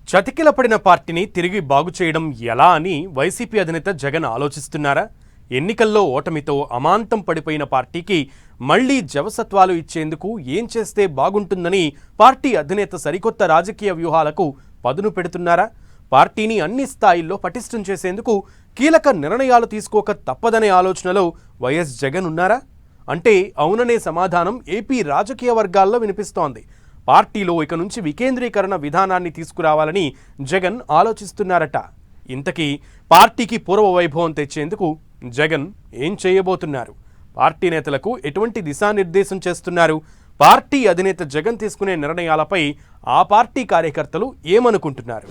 చతికిలపడిన పార్టీని తిరిగి బాగు చేయడం ఎలా అని వైసీపీ అధినేత జగన్ ఆలోచిస్తున్నారా? ఎన్నికల్లో ఓటమితో అమాంతం పడిపోయిన పార్టీకి మళ్లీ జవసత్వాలు ఇచ్చేందుకు ఏం చేస్తే బాగుంటుందని పార్టీ అధినేత సరికొత్త రాజకీయ వ్యూహాలకు పదును పెడుతున్నారా? పార్టీని అన్ని స్థాయిల్లో పటిష్టం చేసేందుకు కీలక నిర్ణయాలు తీసుకోక తప్పదనే ఆలోచనలో వైఎస్ జగన్ ఉన్నారా? అంటే అవుననే సమాధానం ఏపీ రాజకీయ వర్గాల్లో వినిపిస్తోంది. పార్టీలో ఇక నుంచి వికేంద్రీకరణ విధానాన్ని తీసుకురావాలని జగన్ ఆలోచిస్తున్నారట. ఇంతకీ పార్టీకి పూర్వ వైభవం తెచ్చేందుకు జగన్ ఏం చేయబోతున్నారు? పార్టీ నేతలకు ఎటువంటి దిశానిర్దేశం చేస్తున్నారు? పార్టీ అధినేత జగన్ తీసుకునే నిర్ణయాలపై ఆ పార్టీ కార్యకర్తలు ఏమనుకుంటున్నారు?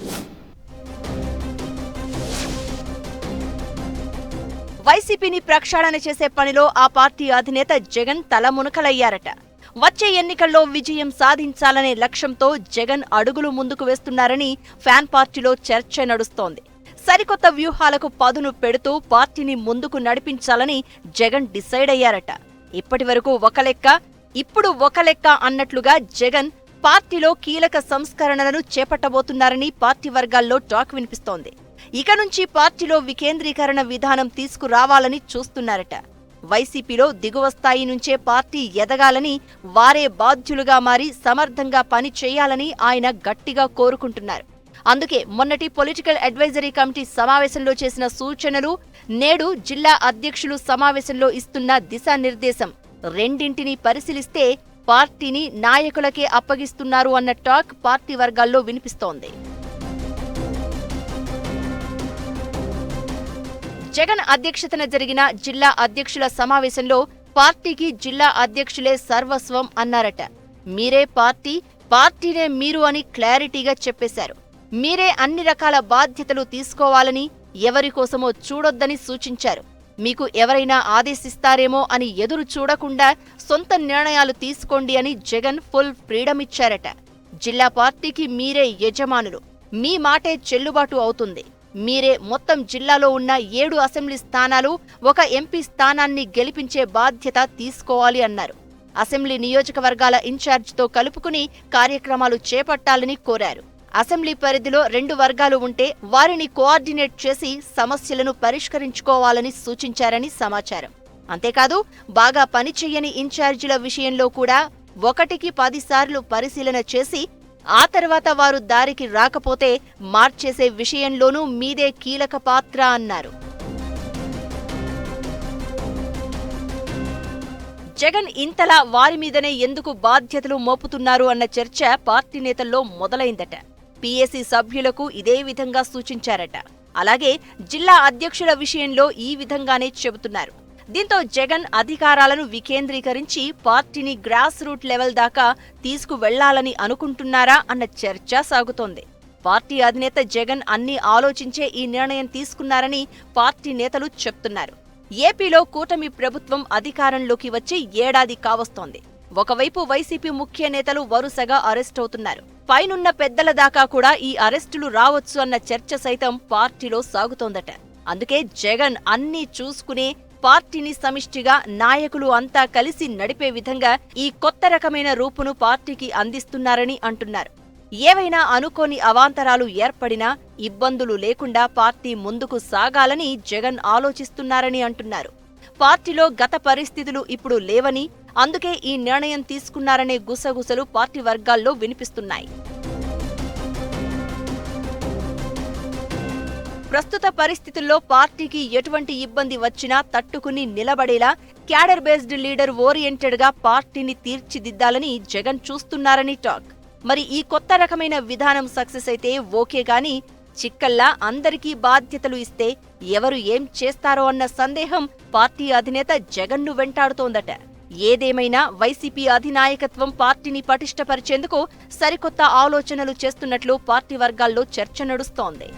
వైసీపీని ప్రక్షాళన చేసే పనిలో ఆ పార్టీ అధినేత జగన్ తలమునకలయ్యారట. వచ్చే ఎన్నికల్లో విజయం సాధించాలనే లక్ష్యంతో జగన్ అడుగులు ముందుకు వేస్తున్నారని ఫ్యాన్ పార్టీలో చర్చ నడుస్తోంది. సరికొత్త వ్యూహాలకు పదును పెడుతూ పార్టీని ముందుకు నడిపించాలని జగన్ డిసైడ్ అయ్యారట. ఇప్పటి వరకు ఒక లెక్క, ఇప్పుడు ఒక లెక్క అన్నట్లుగా జగన్ పార్టీలో కీలక సంస్కరణలను చేపట్టబోతున్నారని పార్టీ వర్గాల్లో టాక్ వినిపిస్తోంది. ఇక నుంచి పార్టీలో వికేంద్రీకరణ విధానం తీసుకురావాలని చూస్తున్నారట. వైసీపీలో దిగువ స్థాయి నుంచే పార్టీ ఎదగాలని, వారే బాధ్యులుగా మారి సమర్థంగా పని చేయాలని ఆయన గట్టిగా కోరుకుంటున్నారు. అందుకే మొన్నటి పొలిటికల్ అడ్వైజరీ కమిటీ సమావేశంలో చేసిన సూచనలు, నేడు జిల్లా అధ్యక్షులు సమావేశంలో ఇస్తున్న దిశానిర్దేశం రెండింటినీ పరిశీలిస్తే పార్టీని నాయకులకే అప్పగిస్తున్నారు అన్న టాక్ పార్టీ వర్గాల్లో వినిపిస్తోంది. జగన్ అధ్యక్షతన జరిగిన జిల్లా అధ్యక్షుల సమావేశంలో పార్టీకి జిల్లా అధ్యక్షులే సర్వస్వం అన్నారట. మీరే పార్టీ, పార్టీనే మీరు అని క్లారిటీగా చెప్పేశారు. మీరే అన్ని రకాల బాధ్యతలు తీసుకోవాలని, ఎవరి కోసమో చూడొద్దని సూచించారు. మీకు ఎవరైనా ఆదేశిస్తారేమో అని ఎదురు చూడకుండా సొంత నిర్ణయాలు తీసుకోండి అని జగన్ ఫుల్ ఫ్రీడమ్ ఇచ్చారట. జిల్లా పార్టీకి మీరే యజమానులు, మీ మాటే చెల్లుబాటు అవుతుంది. మీరే మొత్తం జిల్లాలో ఉన్న 7 అసెంబ్లీ స్థానాలు, 1 ఎంపీ స్థానాన్ని గెలిపించే బాధ్యత తీసుకోవాలి అన్నారు. అసెంబ్లీ నియోజకవర్గాల ఇన్ఛార్జితో కలుపుకుని కార్యక్రమాలు చేపట్టాలని కోరారు. అసెంబ్లీ పరిధిలో 2 వర్గాలు ఉంటే వారిని కోఆర్డినేట్ చేసి సమస్యలను పరిష్కరించుకోవాలని సూచించారని సమాచారం. అంతేకాదు, బాగా పనిచేయని ఇన్ఛార్జీల విషయంలో కూడా 1కి 10 సార్లు పరిశీలన చేసి ఆ తర్వాత వారు దారికి రాకపోతే మార్చేసే విషయంలోనూ మీదే కీలక పాత్ర అన్నారు. జగన్ ఇంతలా వారి మీదనే ఎందుకు బాధ్యతలు మోపుతున్నారు అన్న చర్చ పార్టీ నేతల్లో మొదలైందట. పీఏసీ సభ్యులకు ఇదే విధంగా సూచించారట. అలాగే జిల్లా అధ్యక్షుల విషయంలో ఈ విధంగానే చెబుతున్నారు. దీంతో జగన్ అధికారాలను వికేంద్రీకరించి పార్టీని గ్రాస్ రూట్ లెవెల్ దాకా తీసుకువెళ్లాలని అనుకుంటున్నారా అన్న చర్చ సాగుతోంది. పార్టీ అధినేత జగన్ అన్ని ఆలోచించే ఈ నిర్ణయం తీసుకున్నారని పార్టీ నేతలు చెప్తున్నారు. ఏపీలో కూటమి ప్రభుత్వం అధికారంలోకి వచ్చి ఏడాది కావస్తోంది. ఒకవైపు వైసీపీ ముఖ్య నేతలు వరుసగా అరెస్ట్ అవుతున్నారు. పైనున్న పెద్దల దాకా కూడా ఈ అరెస్టులు రావచ్చు అన్న చర్చ సైతం పార్టీలో సాగుతోందట. అందుకే జగన్ అన్నీ చూసుకునే పార్టీని సమిష్టిగా నాయకులు అంతా కలిసి నడిపే విధంగా ఈ కొత్త రకమైన రూపును పార్టీకి అందిస్తున్నారని అంటున్నారు. ఏవైనా అనుకోని అవాంతరాలు ఏర్పడినా ఇబ్బందులు లేకుండా పార్టీ ముందుకు సాగాలని జగన్ ఆలోచిస్తున్నారని అంటున్నారు. పార్టీలో గత పరిస్థితులు ఇప్పుడు లేవని, అందుకే ఈ నిర్ణయం తీసుకున్నారనే గుసగుసలు పార్టీ వర్గాల్లో వినిపిస్తున్నాయి. ప్రస్తుత పరిస్థితుల్లో పార్టీకి ఎటువంటి ఇబ్బంది వచ్చినా తట్టుకుని నిలబడేలా క్యాడర్ బేస్డ్ లీడర్ ఓరియంటెడ్ గా పార్టీని తీర్చిదిద్దాలని జగన్ చూస్తున్నారని టాక్. మరి ఈ కొత్త రకమైన విధానం సక్సెస్ అయితే ఓకే గాని, చిక్కల్లా అందరికీ బాధ్యతలు ఇస్తే ఎవరు ఏం చేస్తారో అన్న సందేహం పార్టీ అధినేత జగన్ను వెంటాడుతోందట. ఏదేమైనా వైసీపీ అధినాయకత్వం పార్టీని పటిష్టపరిచేందుకు సరికొత్త ఆలోచనలు చేస్తున్నట్లు పార్టీ వర్గాల్లో చర్చ నడుస్తోంది.